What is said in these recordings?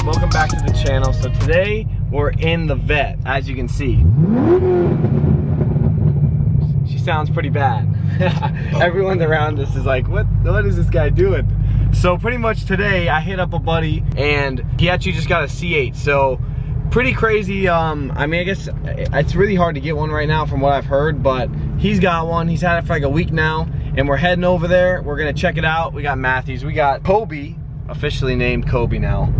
welcome back to the channel. So today we're in the vet, as you can see. She sounds pretty bad. Everyone around us is like, what is this guy doing? So pretty much today I hit up a buddy and he actually just got a C8. So pretty crazy. I mean, I guess it's really hard to get one right now from what I've heard, but he's got one. He's had it for like a week now and we're heading over there. We're gonna check it out. We got Matthews, we got Kobe, officially named Kobe now.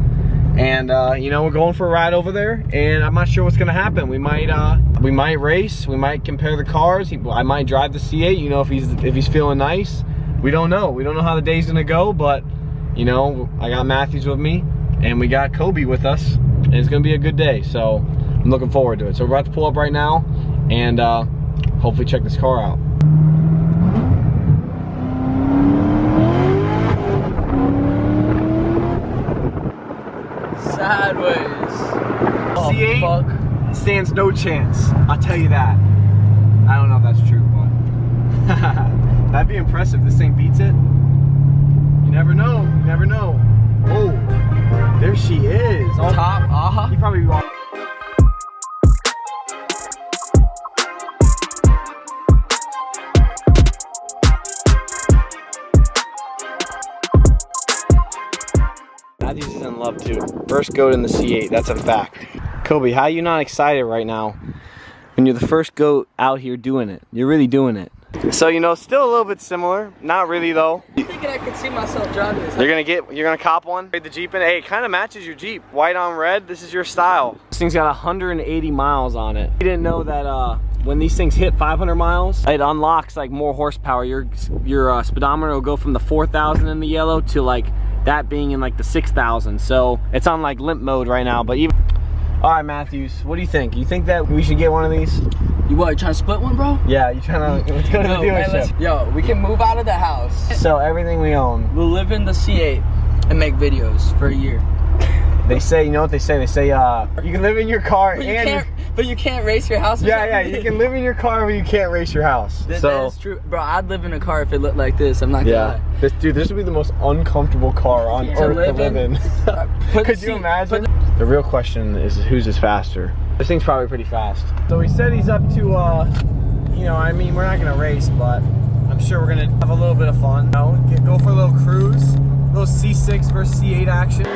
And you know, we're going for a ride over there and I'm not sure what's gonna happen. We might race, we might compare the cars. I might drive the C8, you know, if he's feeling nice. We don't know how the day's gonna go, but you know, I got Matthews with me and we got Kobe with us and it's gonna be a good day. So I'm looking forward to it. So we're about to pull up right now and hopefully check this car out. Sideways. C8 stands no chance. I'll tell you that. I don't know if that's true, but that'd be impressive if this thing beats it. You never know. You never know. Oh, there she is. Oh, Top, You probably walk. Matthews is in love too. First goat in the C8, that's a fact. Kobe, how are you not excited right now when you're the first goat out here doing it? You're really doing it. So, you know, still a little bit similar. Not really though. I'm thinking I could see myself driving this. You're gonna cop one? Trade the Jeep in. Hey, it kind of matches your Jeep. White on red, this is your style. This thing's got 180 miles on it. You didn't know that when these things hit 500 miles, it unlocks like more horsepower. Your speedometer will go from the 4,000 in the yellow to like that being in like the 6,000. So it's on like limp mode right now, but even. All right, Matthews, what do you think? You think that we should get one of these? You what, you trying to split one, bro? Yeah, you trying to, let's go to the dealership. Yo, we can move out of the house. So everything we own. We'll live in the C8 and make videos for a year. They say, you know what they say? They say, you can live in your car but you can't race your house or yeah, you can live in your car, but you can't race your house. That's true. Bro, I'd live in a car if it looked like this. I'm not gonna lie. This would be the most uncomfortable car on earth to live in. Could you imagine? The real question is whose is faster? This thing's probably pretty fast. So he said he's up to, you know, I mean, we're not gonna race, but I'm sure we're gonna have a little bit of fun. You know, go for a little cruise, a little C6 versus C8 action.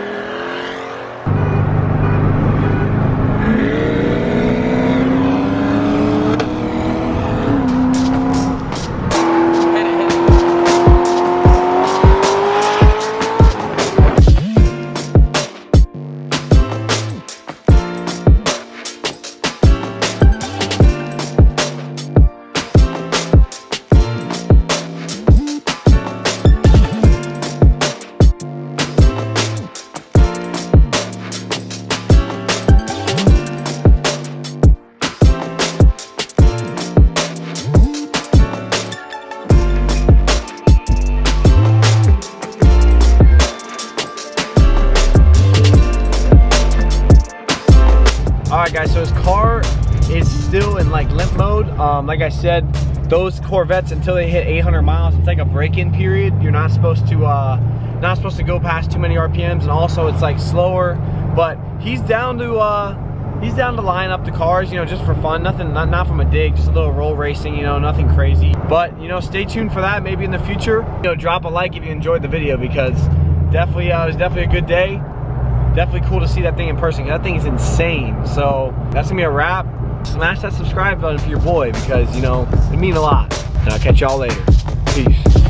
Alright guys, so his car is still in like limp mode. Like I said, those Corvettes, until they hit 800 miles, it's like a break-in period. You're not supposed to go past too many RPMs, and also it's like slower. But he's down to line up the cars, you know, just for fun. Nothing, not from a dig, just a little roll racing, you know, nothing crazy. But you know, stay tuned for that. Maybe in the future, you know, drop a like if you enjoyed the video, because definitely it was definitely a good day. Definitely cool to see that thing in person. That thing is insane. So that's gonna be a wrap. Smash that subscribe button for your boy, because you know it means a lot. And I'll catch y'all later. Peace.